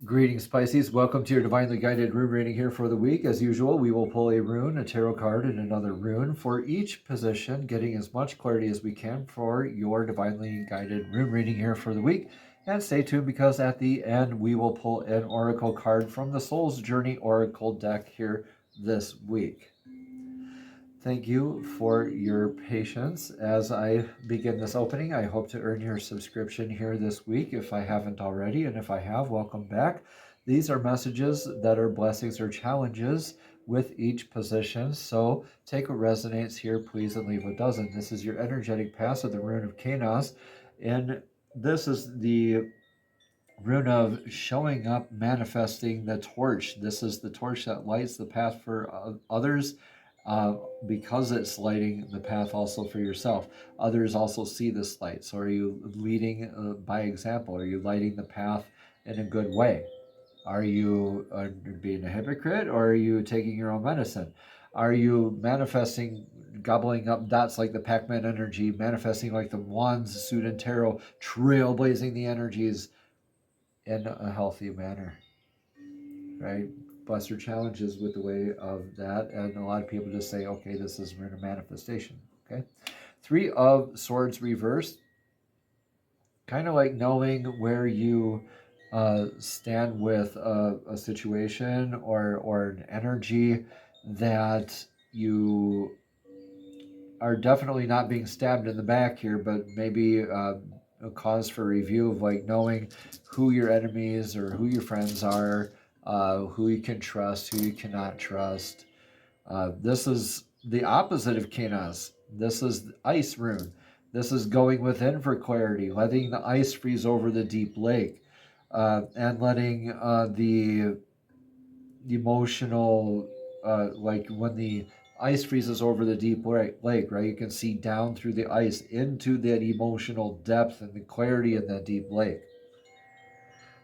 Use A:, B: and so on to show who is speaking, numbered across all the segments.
A: Greetings, Pisces. Welcome to your divinely guided rune reading here for the week. As usual, we will pull a rune, a tarot card, and another rune for each position, getting as much clarity as we can for your divinely guided rune reading here for the week. And stay tuned because at the end, we will pull an oracle card from the Soul's Journey Oracle deck here this week. Thank you for your patience as I begin this opening. I hope to earn your subscription here this week if I haven't already, and if I have, welcome back. These are messages that are blessings or challenges with each position, so take what resonates here, please, and leave what doesn't. This is your energetic pass of the Rune of Canos, and this is the rune of showing up, manifesting the torch. This is the torch that lights the path for others, because it's lighting the path also for yourself. Others also see this light. So are you leading by example? Are you lighting the path in a good way? Are you being a hypocrite, or are you taking your own medicine? Are you manifesting, gobbling up dots like the Pac-Man energy, manifesting like the wands, suit and tarot, trailblazing the energies in a healthy manner, right? Bless your challenges with the way of that. And a lot of people just say, okay, this is rune of manifestation, okay? Three of Swords reversed, kind of like knowing where you stand with a situation or an energy that you are definitely not being stabbed in the back here, but maybe a cause for review of like knowing who your enemies or who your friends are, who you can trust, who you cannot trust. This is the opposite of Canos. This is ice rune. This is going within for clarity, letting the ice freeze over the deep lake, and letting the emotional, like when the ice freezes over the deep lake, right? You can see down through the ice into that emotional depth and the clarity in that deep lake.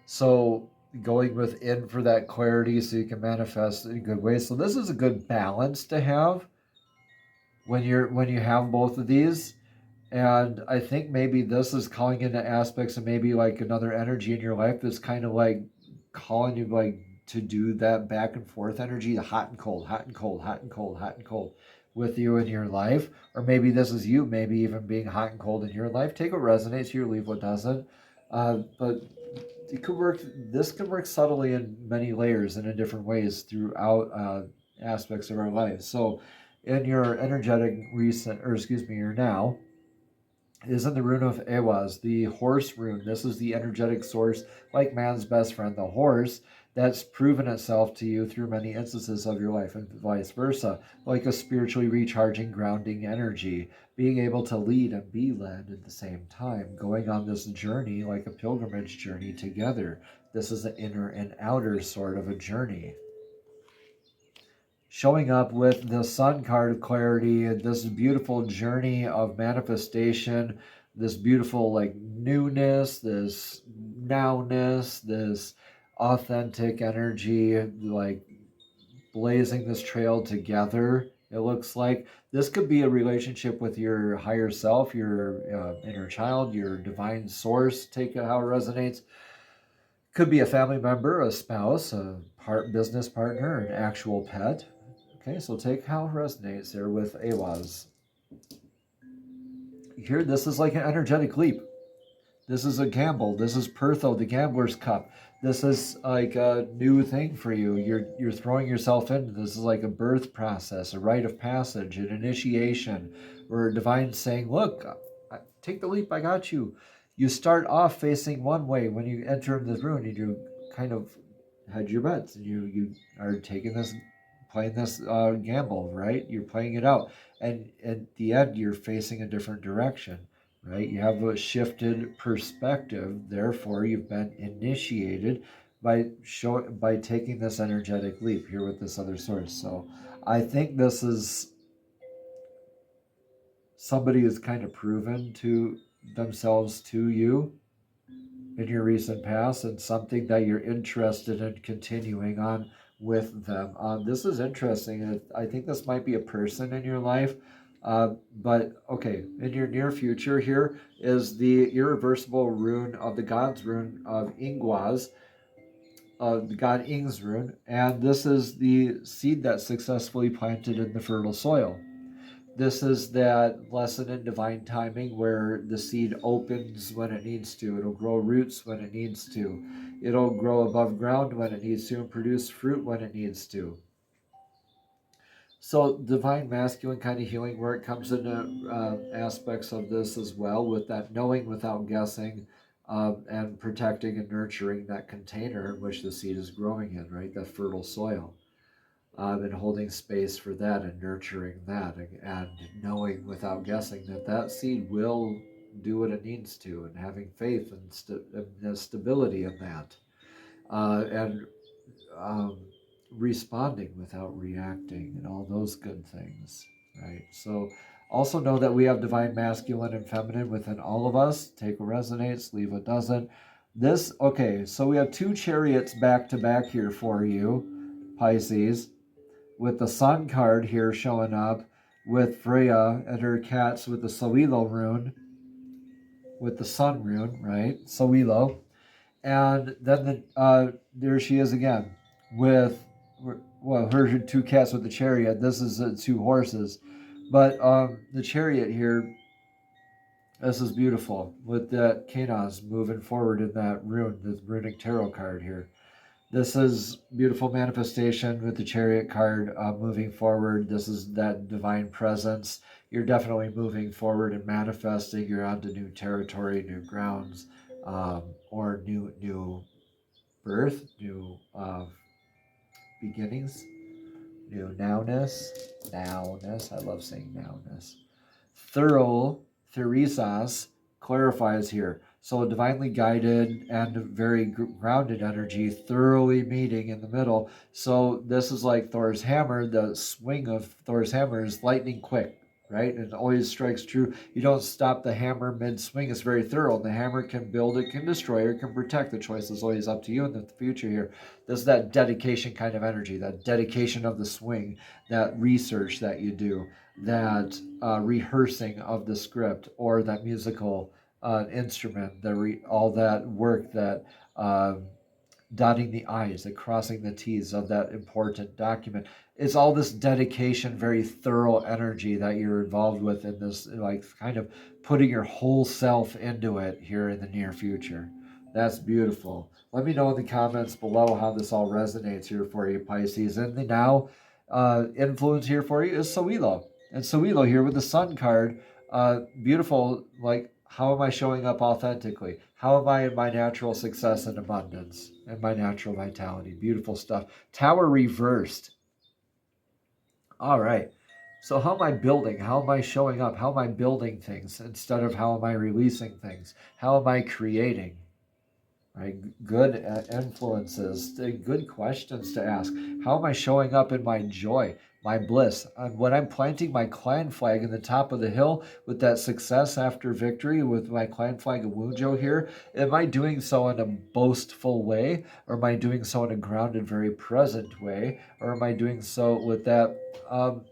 A: So going within for that clarity so you can manifest in good ways. So this is a good balance to have when you have both of these. And I think maybe this is calling into aspects of maybe like another energy in your life that's kind of like calling you like to do that back and forth energy, the hot and cold, hot and cold, hot and cold, hot and cold with you in your life. Or maybe this is you, maybe even being hot and cold in your life. Take what resonates here, leave what doesn't. But it could work. This can work subtly in many layers and in different ways throughout aspects of our lives. So in your energetic recent, or excuse me, your now, is in the rune of Ehwaz, the horse rune. This is the energetic source, like man's best friend, the horse, that's proven itself to you through many instances of your life, and vice versa, like a spiritually recharging, grounding energy, being able to lead and be led at the same time, going on this journey like a pilgrimage journey together. This is an inner and outer sort of a journey. Showing up with the Sun card of clarity, this beautiful journey of manifestation, this beautiful like newness, this nowness, this authentic energy, like blazing this trail together. It looks like this could be a relationship with your higher self, your inner child, your divine source. Take it how it resonates. Could be a family member, a spouse, a business partner, an actual pet. Okay, so take how it resonates there with Ehwaz. Here, this is like an energetic leap. This is a gamble. This is Pertho, the gambler's cup. This is like a new thing for you. You're throwing yourself into this. Is like a birth process, a rite of passage, an initiation, or a divine saying, look, take the leap, I got you. You start off facing one way when you enter into this room, and you kind of hedge your bets, and you are taking this, playing this gamble, right? You're playing it out, and at the end, you're facing a different direction, right? You have a shifted perspective. Therefore, you've been initiated by taking this energetic leap here with this other source. So, I think this is somebody who's kind of proven to themselves to you in your recent past, and something that you're interested in continuing on with them. This is interesting. I think this might be a person in your life, but okay, in your near future here is the irreversible rune of the God's rune of Ingwaz. God Ing's rune, and this is the seed that's successfully planted in the fertile soil. This is that lesson in divine timing where the seed opens when it needs to. It'll grow roots when it needs to. It'll grow above ground when it needs to and produce fruit when it needs to. So divine masculine kind of healing work comes into aspects of this as well, with that knowing without guessing, and protecting and nurturing that container in which the seed is growing in, right? That fertile soil. And holding space for that and nurturing that, and knowing without guessing that that seed will do what it needs to, and having faith and stability in that, and responding without reacting, and all those good things, right? So also know that we have divine masculine and feminine within all of us. Take what resonates, leave what doesn't. Okay, so we have two chariots back to back here for you, Pisces, with the Sun card here showing up, with Freya and her cats with the Sowilo rune, with the Sun rune, right? Sowilo. And then there she is again with, well, her two cats with the chariot. This is two horses. But the chariot here, this is beautiful, with that Kanas moving forward in that rune, the runic tarot card here. This is beautiful manifestation with the chariot card, moving forward. This is that divine presence. You're definitely moving forward and manifesting. You're onto new territory, new grounds, or new birth, new beginnings, new nowness. Nowness. I love saying nowness. Thorough, theresas, clarifies here. So divinely guided and very grounded energy, thoroughly meeting in the middle. So this is like Thor's hammer. The swing of Thor's hammer is lightning quick, right? And it always strikes true. You don't stop the hammer mid-swing. It's very thorough. The hammer can build, it can destroy, or it can protect. The choice is always up to you in the future here. This is that dedication kind of energy, that dedication of the swing, that research that you do, that rehearsing of the script, or that musical instrument, all that work, that dotting the I's and crossing the T's of that important document. It's all this dedication, very thorough energy that you're involved with in this, like kind of putting your whole self into it here in the near future. That's beautiful. Let me know in the comments below how this all resonates here for you, Pisces. And the now influence here for you is Sowilo. And Sowilo here with the Sun card, beautiful, like, how am I showing up authentically? How am I in my natural success and abundance and my natural vitality? Beautiful stuff. Tower reversed. All right. So how am I building? How am I showing up? How am I building things instead of how am I releasing things? How am I creating? Right? Good influences, good questions to ask. How am I showing up in my joy, my bliss? When I'm planting my clan flag in the top of the hill with that success after victory with my clan flag of Wunjo here, am I doing so in a boastful way? Or am I doing so in a grounded, very present way? Or am I doing so with that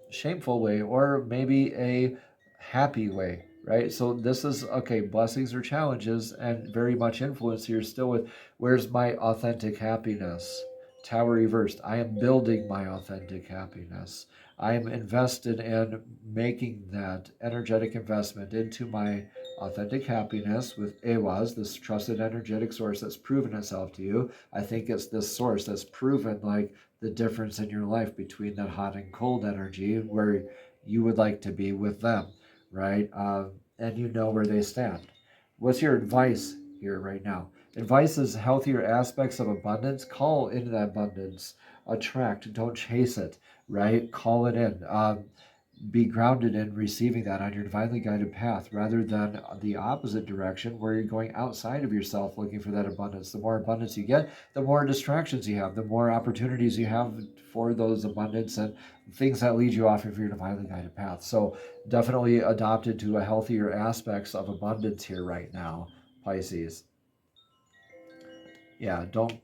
A: shameful way? Or maybe a happy way? Right? So this is, okay, blessings or challenges, and very much influence here still with, where's my authentic happiness? Tower reversed. I am building my authentic happiness. I am invested in making that energetic investment into my authentic happiness with Awaz, this trusted energetic source that's proven itself to you. I think it's this source that's proven like the difference in your life between that hot and cold energy, where you would like to be with them, right? And you know where they stand. What's your advice here right now? Advice is healthier aspects of abundance. Call into that abundance. Attract. Don't chase it, right? Call it in. Be grounded in receiving that on your divinely guided path, rather than the opposite direction where you're going outside of yourself looking for that abundance. The more abundance you get, the more distractions you have, the more opportunities you have for those abundance and things that lead you off of your divinely guided path. So definitely adopted to a healthier aspects of abundance here right now, Pisces. Yeah, don't,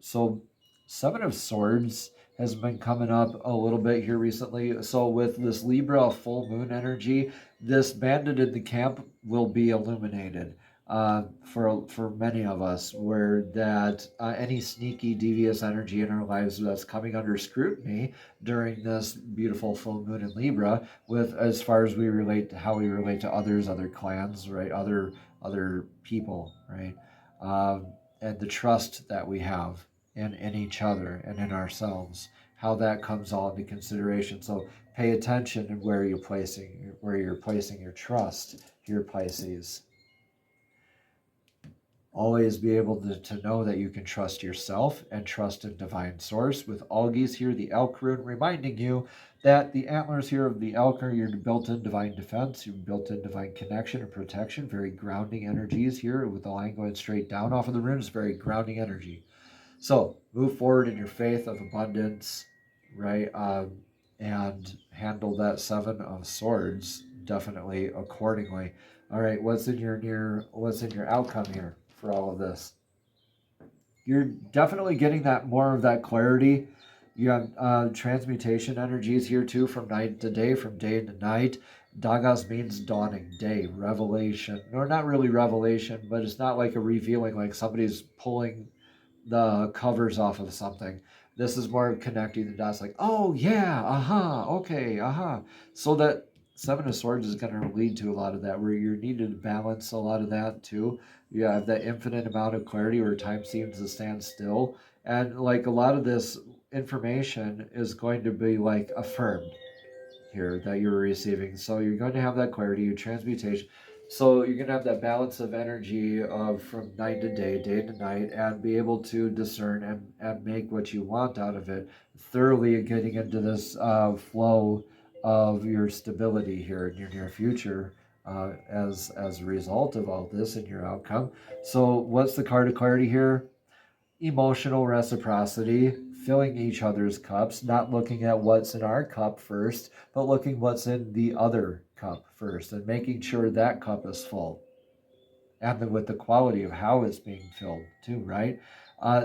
A: so Seven of Swords has been coming up a little bit here recently. So with this Libra full moon energy, this bandit in the camp will be illuminated. for many of us, where that any sneaky, devious energy in our lives that's coming under scrutiny during this beautiful full moon in Libra, with as far as we relate to how we relate to others, other clans, right, other people, right, and the trust that we have in each other and in ourselves, how that comes all into consideration. So pay attention to where you're placing your trust here, Pisces. Always be able to know that you can trust yourself and trust in divine source. With Algies here, the elk rune, reminding you that the antlers here of the elk are your built-in divine defense, your built-in divine connection and protection. Very grounding energies here, with the line going straight down off of the rune. It's very grounding energy. So move forward in your faith of abundance, right? And handle that Seven of Swords definitely accordingly. All right, what's in your outcome here for all of this? You're definitely getting that more of that clarity. You have transmutation energies here too, from night to day, from day to night. Dagas means dawning day, revelation, or not really revelation, but it's not like a revealing, like somebody's pulling the covers off of something. This is more connecting the dots, like, oh yeah, okay, So that Seven of Swords is going to lead to a lot of that, where you're needed to balance a lot of that too. You have that infinite amount of clarity where time seems to stand still. And like a lot of this information is going to be like affirmed here that you're receiving. So you're going to have that clarity, your transmutation. So you're going to have that balance of energy of from night to day, day to night, and be able to discern and make what you want out of it, thoroughly getting into this flow of your stability here in your near future as a result of all this and your outcome. So what's the card of clarity here? Emotional reciprocity, filling each other's cups, not looking at what's in our cup first, but looking what's in the other cup first and making sure that cup is full. And then with the quality of how it's being filled too, right?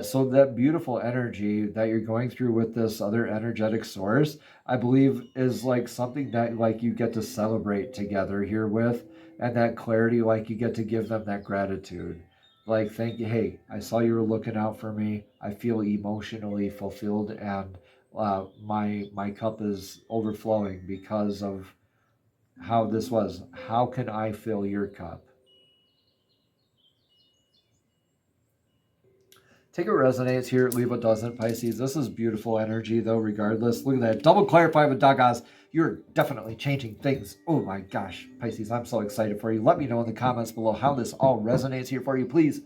A: So that beautiful energy that you're going through with this other energetic source, I believe is like something that like you get to celebrate together here with, and that clarity, like you get to give them that gratitude. Like, thank you. Hey, I saw you were looking out for me. I feel emotionally fulfilled, and my cup is overflowing because of how this was. How can I fill your cup? Take what resonates here, leave what doesn't, Pisces. This is beautiful energy, though, regardless. Look at that. Double clarify with Dagas. You're definitely changing things. Oh my gosh, Pisces, I'm so excited for you. Let me know in the comments below how this all resonates here for you. Please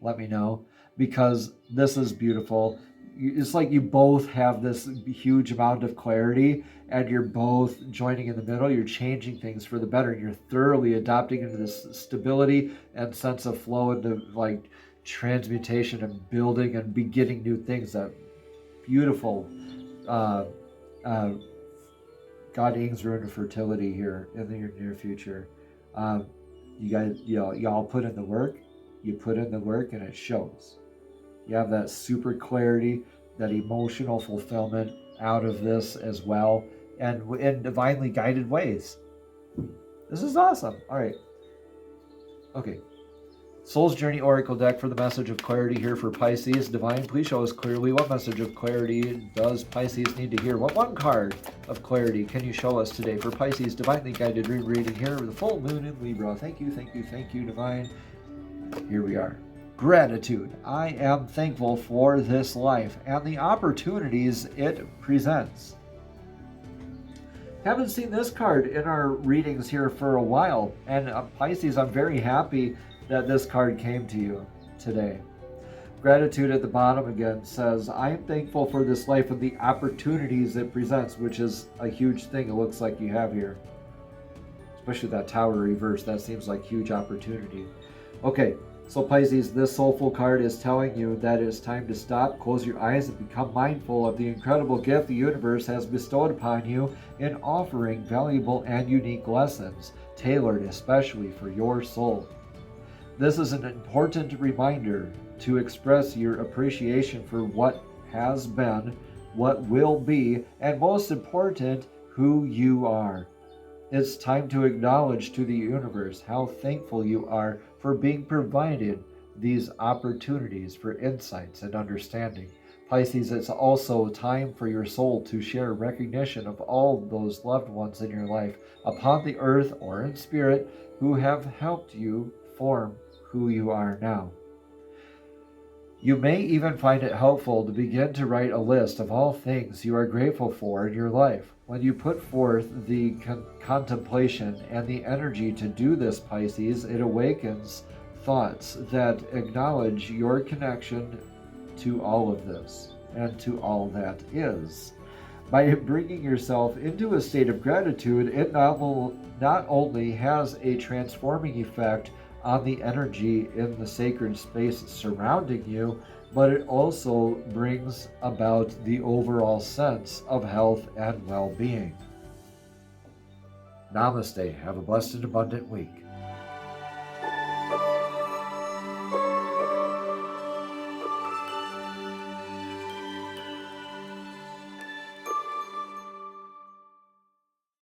A: let me know, because this is beautiful. It's like you both have this huge amount of clarity, and you're both joining in the middle. You're changing things for the better. You're thoroughly adopting into this stability and sense of flow, into like transmutation and building and beginning new things. That beautiful uh, uh, God Ing's rune of fertility here in the near future. You guys, y'all put in the work. You put in the work, and it shows. You have that super clarity, that emotional fulfillment out of this as well, and in divinely guided ways. This is awesome. All right. Okay. Soul's Journey Oracle deck for the message of clarity here for Pisces. Divine, please show us clearly what message of clarity does Pisces need to hear? What one card of clarity can you show us today for Pisces? Divinely guided reading here with the full moon in Libra. Thank you, Divine. Here we are. Gratitude. I am thankful for this life and the opportunities it presents. Haven't seen this card in our readings here for a while, and Pisces, I'm very happy that this card came to you today. Gratitude at the bottom again says, I am thankful for this life and the opportunities it presents, which is a huge thing it looks like you have here. Especially that Tower reverse, that seems like huge opportunity. Okay, so Pisces, this soulful card is telling you that it's time to stop, close your eyes, and become mindful of the incredible gift the universe has bestowed upon you in offering valuable and unique lessons, tailored especially for your soul. This is an important reminder to express your appreciation for what has been, what will be, and most important, who you are. It's time to acknowledge to the universe how thankful you are for being provided these opportunities for insights and understanding. Pisces, it's also time for your soul to share recognition of all those loved ones in your life upon the earth or in spirit who have helped you form who you are now. You may even find it helpful to begin to write a list of all things you are grateful for in your life. When you put forth the contemplation and the energy to do this, Pisces, it awakens thoughts that acknowledge your connection to all of this and to all that is. By bringing yourself into a state of gratitude, it not only has a transforming effect on the energy in the sacred space surrounding you, but it also brings about the overall sense of health and well-being. Namaste. Have a blessed and abundant week.